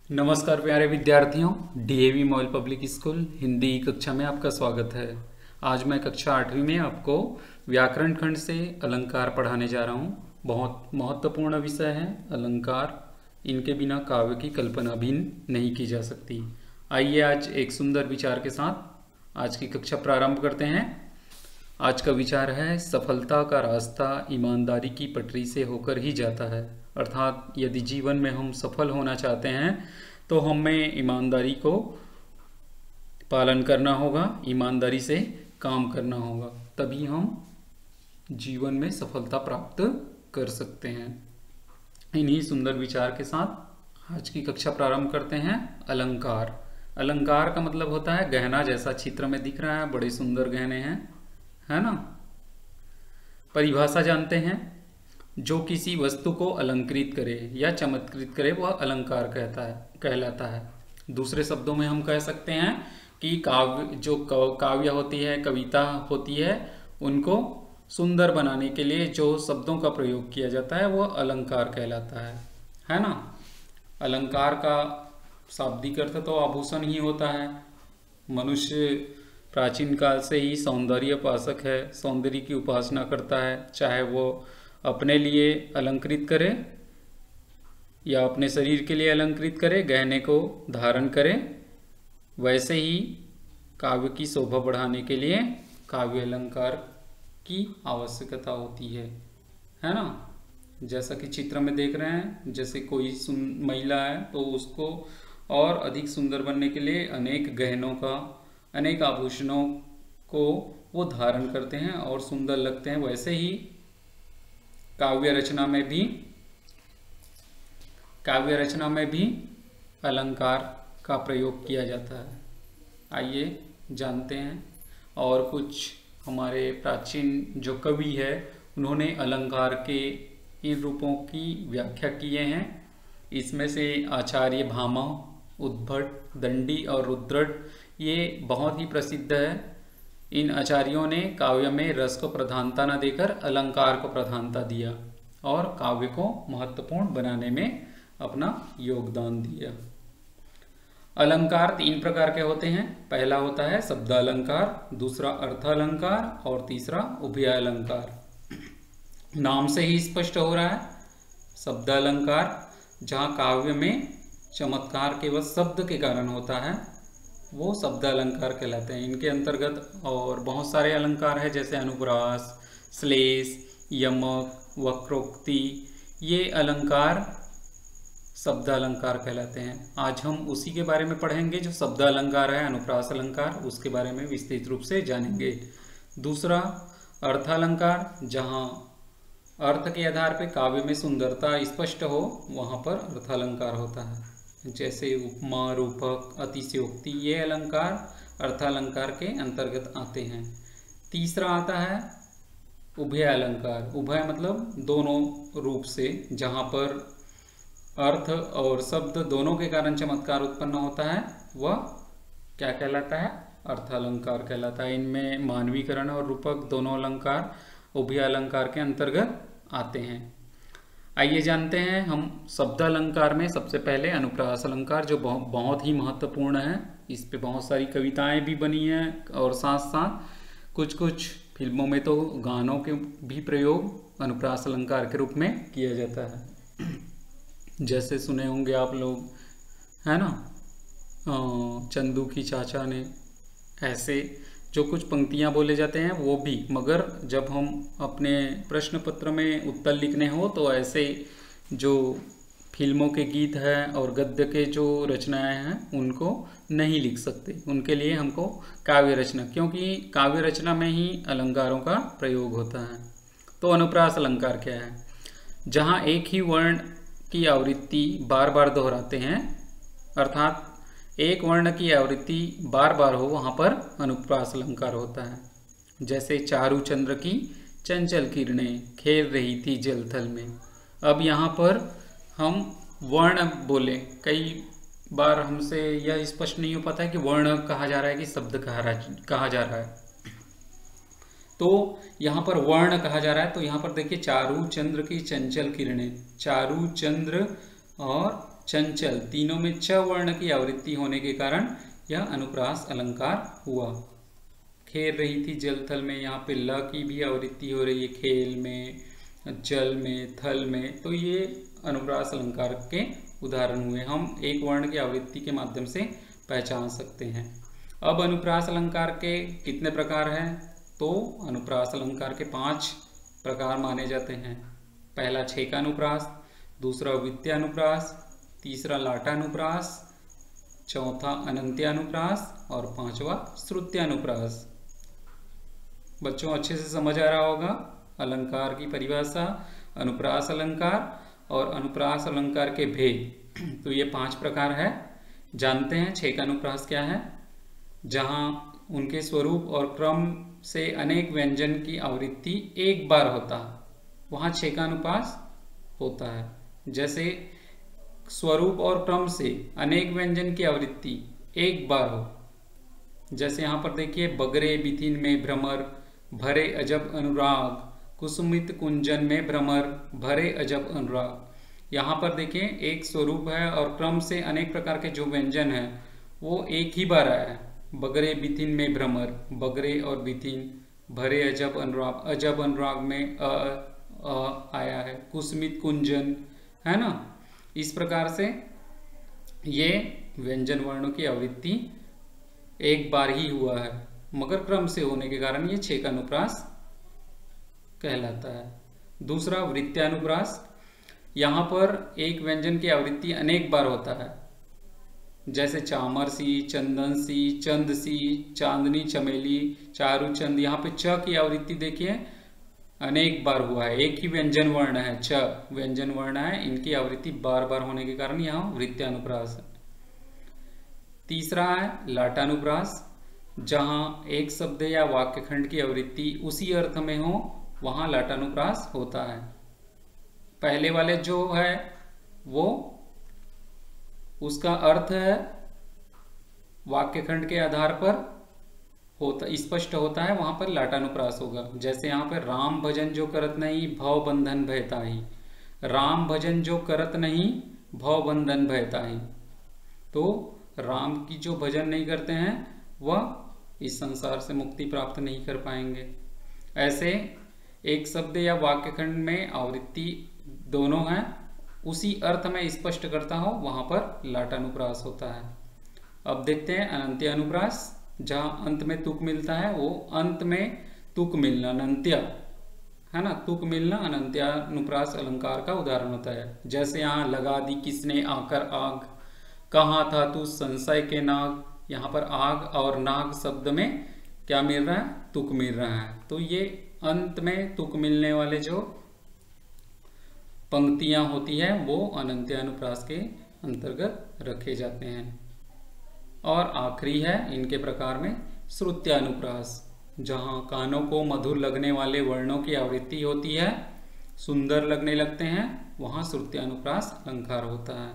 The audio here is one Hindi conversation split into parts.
नमस्कार प्यारे विद्यार्थियों। DAV model public school Hindi कक्षा में आपका स्वागत है। आज मैं कक्षा 8वीं में आपको व्याकरण खंड से अलंकार पढ़ाने जा रहा हूँ। बहुत महत्वपूर्ण विषय है अलंकार। इनके बिना काव्य की कल्पना भी नहीं की जा सकती। आइए आज एक सुंदर विचार के साथ आज की कक्षा प्रारंभ करते हैं। आज का विचार है, सफलता का रास्ता ईमानदारी की पटरी से होकर ही जाता है। अर्थात यदि जीवन में हम सफल होना चाहते हैं तो हमें ईमानदारी को पालन करना होगा, ईमानदारी से काम करना होगा, तभी हम जीवन में सफलता प्राप्त कर सकते हैं। इन्हीं सुंदर विचार के साथ आज की कक्षा प्रारंभ करते हैं। अलंकार। अलंकार का मतलब होता है गहना, जैसा चित्र में दिख रहा है। बड़े सुंदर गहने हैं, है ना। परिभाषा जानते हैं, जो किसी वस्तु को अलंकृत करे या चमत्कृत करे वह अलंकार कहलाता है। दूसरे शब्दों में हम कह सकते हैं कि काव्य होती है, कविता होती है, उनको सुंदर बनाने के लिए जो शब्दों का प्रयोग किया जाता है वह अलंकार कहलाता है ना। अलंकार का शाब्दिक अर्थ तो आभूषण ही होता है। मनुष्य प्राचीन काल से ही सौंदर्य उपासक है, सौंदर्य की उपासना करता है। चाहे वो अपने लिए अलंकृत करे या अपने शरीर के लिए अलंकृत करे, गहने को धारण करे, वैसे ही काव्य की शोभा बढ़ाने के लिए काव्य अलंकार की आवश्यकता होती है ना। जैसा कि चित्र में देख रहे हैं, जैसे कोई महिला है तो उसको और अधिक सुंदर बनने के लिए अनेक गहनों का, अनेक आभूषणों को वो धारण करते हैं और सुंदर लगते हैं। वैसे ही काव्य रचना में भी अलंकार का प्रयोग किया जाता है। आइए जानते हैं। और कुछ हमारे प्राचीन जो कवि है उन्होंने अलंकार के इन रूपों की व्याख्या किए हैं। इसमें से आचार्य भामा, उद्भट, दंडी और रुद्रट ये बहुत ही प्रसिद्ध है। इन आचार्यों ने काव्य में रस को प्रधानता न देकर अलंकार को प्रधानता दिया और काव्य को महत्वपूर्ण बनाने में अपना योगदान दिया। अलंकार 3 प्रकार के होते हैं। पहला होता है शब्दालंकार, दूसरा अर्थालंकार और तीसरा उभयालंकार। नाम से ही स्पष्ट हो रहा है, शब्दालंकार जहाँ काव्य में चमत्कार केवल शब्द के कारण होता है वो शब्दालंकार कहलाते हैं। इनके अंतर्गत और बहुत सारे अलंकार हैं, जैसे अनुप्रास, श्लेष, यमक, वक्रोक्ति, ये अलंकार शब्दालंकार कहलाते हैं। आज हम उसी के बारे में पढ़ेंगे जो शब्दालंकार है, अनुप्रास अलंकार, उसके बारे में विस्तृत रूप से जानेंगे। दूसरा अर्थालंकार, जहाँ अर्थ के आधार पर काव्य में सुंदरता स्पष्ट हो वहाँ पर अर्थालंकार होता है। जैसे उपमा, रूपक, अतिशयोक्ति, ये अलंकार अर्थालंकार के अंतर्गत आते हैं। तीसरा आता है उभय अलंकार। उभय मतलब दोनों रूप से, जहाँ पर अर्थ और शब्द दोनों के कारण चमत्कार उत्पन्न होता है वह क्या कहलाता है? अर्थालंकार कहलाता है। इनमें मानवीकरण और रूपक दोनों अलंकार उभय अलंकार के अंतर्गत आते हैं। आइए जानते हैं हम शब्दालंकार में। सबसे पहले अनुप्रास अलंकार, जो बहुत ही महत्वपूर्ण है। इस पे बहुत सारी कविताएं भी बनी हैं और साथ साथ कुछ कुछ फिल्मों में तो गानों के भी प्रयोग अनुप्रास अलंकार के रूप में किया जाता है। जैसे सुने होंगे आप लोग, है ना, चंदू की चाचा ने, ऐसे जो कुछ पंक्तियां बोले जाते हैं वो भी। मगर जब हम अपने प्रश्न पत्र में उत्तर लिखने हो तो ऐसे जो फिल्मों के गीत हैं और गद्य के जो रचनाएं हैं उनको नहीं लिख सकते। उनके लिए हमको काव्य रचना, क्योंकि काव्य रचना में ही अलंकारों का प्रयोग होता है। तो अनुप्रास अलंकार क्या है? जहाँ एक ही वर्ण की आवृत्ति बार बार दोहराते हैं, अर्थात एक वर्ण की आवृत्ति बार बार हो, वहाँ पर अनुप्रास अलंकार होता है। जैसे चारू चंद्र की चंचल किरणें खेल रही थी जल थल में। अब यहाँ पर हम वर्ण बोले, कई बार हमसे यह स्पष्ट नहीं हो पाता है कि वर्ण कहा जा रहा है कि शब्द कहा जा रहा है। तो यहाँ पर वर्ण कहा जा रहा है। तो यहाँ पर देखिए, चारू चंद्र की चंचल किरणें, चारू चंद्र और चंचल, तीनों में च वर्ण की आवृत्ति होने के कारण यह अनुप्रास अलंकार हुआ। खेल रही थी जल थल में, यहाँ पे ल की भी आवृत्ति हो रही है, खेल में, जल में, थल में, तो ये अनुप्रास अलंकार के उदाहरण हुए। हम एक वर्ण की आवृत्ति के माध्यम से पहचान सकते हैं। अब अनुप्रास अलंकार के कितने प्रकार हैं? तो अनुप्रास अलंकार के 5 प्रकार माने जाते हैं। पहला छेकानुप्रास, दूसरा वित्त्यानुप्रास, तीसरा लाटानुप्रास, चौथा अनंत्यानुप्रास और 5वां श्रुत्यानुप्रास। बच्चों अच्छे से समझ आ रहा होगा अलंकार की परिभाषा, अनुप्रास अलंकार और अनुप्रास अलंकार के भेद। तो ये 5 प्रकार है। जानते हैं छेकानुप्रास क्या है? जहां उनके स्वरूप और क्रम से अनेक व्यंजन की आवृत्ति एक बार होता है, वहां छेकानुप्रास होता है। जैसे स्वरूप और क्रम से अनेक व्यंजन की आवृत्ति एक बार हो, जैसे यहाँ पर देखिए, बगरे बिथिन में भ्रमर, भरे अजब अनुराग, कुसुमित कुंजन में भ्रमर, भरे अजब अनुराग। यहाँ पर देखिए एक स्वरूप है और क्रम से अनेक प्रकार के जो व्यंजन है वो एक ही बार आया है। बगरे बिथिन में भ्रमर, बगरे और बिथिन, भरे अजब अनुराग, अजब अनुराग में आया है, कुसुमित कुंजन, है ना। इस प्रकार से ये व्यंजन वर्णों की आवृत्ति एक बार ही हुआ है, मगर क्रम से होने के कारण ये छेकानुप्रास कहलाता है। दूसरा वृत्त्यानुप्रास, यहाँ पर एक व्यंजन की आवृत्ति अनेक बार होता है, जैसे चामर सी, चंदन सी, चंद सी, चांदनी चमेली, चारूचंद। यहाँ पे च की आवृत्ति देखिए अनेक बार हुआ है, एक ही व्यंजन वर्ण है, च व्यंजन वर्ण है, इनकी आवृत्ति बार बार होने के कारण यहाँ वृत्त्यानुप्रास है। तीसरा है लाटानुप्रास, जहाँ एक शब्द या वाक्यखंड की आवृत्ति उसी अर्थ में हो, वहां लाटानुप्रास होता है। पहले वाले जो है वो उसका अर्थ है वाक्यखंड के आधार पर होता, स्पष्ट होता है, वहां पर लाटानुप्रास होगा। जैसे यहाँ पर राम भजन जो करत नहीं, भव बंधन भयताहि। राम भजन जो करत नहीं, भव बंधन भयताहि। तो राम की जो भजन नहीं करते हैं वह इस संसार से मुक्ति प्राप्त नहीं कर पाएंगे। ऐसे एक शब्द या वाक्यखंड में आवृत्ति दोनों हैं, उसी अर्थ में स्पष्ट करता हो, वहां पर लाटानुप्रास होता है। अब देखते हैं अनंत्यानुप्रास, जहां अंत में तुक मिलता है, वो अंत में तुक मिलना, अनंत्या, है ना, तुक मिलना अनंत्यानुप्रास अलंकार का उदाहरण होता है। जैसे यहाँ लगा दी किसने आकर आग, कहाँ था तू संशय के नाग। यहाँ पर आग और नाग शब्द में क्या मिल रहा है? तुक मिल रहा है। तो ये अंत में तुक मिलने वाले जो पंक्तियां होती है वो अनंत्यानुप्रास के अंतर्गत रखे जाते हैं। और आखिरी है इनके प्रकार में श्रुत्यानुप्रास, जहां कानों को मधुर लगने वाले वर्णों की आवृत्ति होती है, सुंदर लगने लगते हैं, वहां श्रुत्यानुप्रास अलंकार होता है।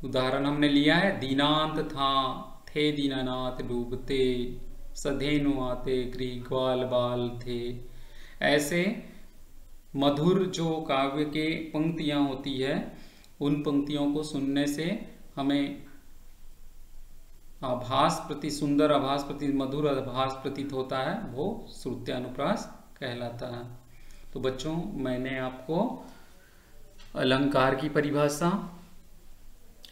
उदाहरण हमने लिया है, दीनांत था थे दीनानाथ डूबते, सधेनु आते गृह ग्वाल बाल थे। ऐसे मधुर जो काव्य के पंक्तियां होती है, उन पंक्तियों को सुनने से हमें आभास प्रति, सुंदर आभास प्रति, मधुर आभास प्रतीत होता है, वो श्रुत्यानुप्रास कहलाता है। तो बच्चों, मैंने आपको अलंकार की परिभाषा,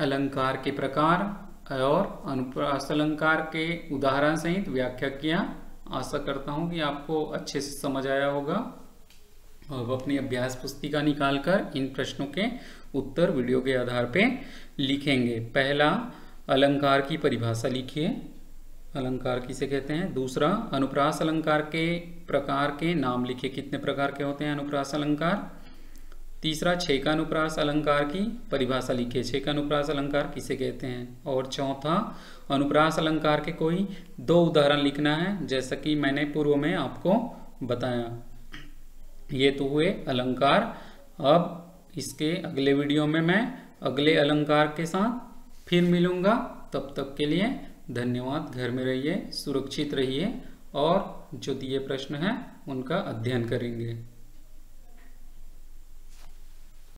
अलंकार के प्रकार और अनुप्रास अलंकार के उदाहरण सहित व्याख्या किया। आशा करता हूं कि आपको अच्छे से समझ आया होगा। अब अपनी अभ्यास पुस्तिका निकालकर इन प्रश्नों के उत्तर वीडियो के आधार पे लिखेंगे। पहला, अलंकार की परिभाषा लिखिए, अलंकार किसे कहते हैं। दूसरा, अनुप्रास अलंकार के प्रकार के नाम लिखिए, कितने प्रकार के होते हैं अनुप्रास अलंकार। तीसरा, छेकानुप्रास अलंकार की परिभाषा लिखिए, छेकानुप्रास अलंकार किसे कहते हैं। और चौथा, अनुप्रास अलंकार के कोई 2 उदाहरण लिखना है, जैसा कि मैंने पूर्व में आपको बताया। ये तो हुए अलंकार। अब इसके अगले वीडियो में मैं अगले अलंकार के साथ फिर मिलूंगा। तब तक के लिए धन्यवाद। घर में रहिए, सुरक्षित रहिए और जो दिए प्रश्न हैं उनका अध्ययन करेंगे।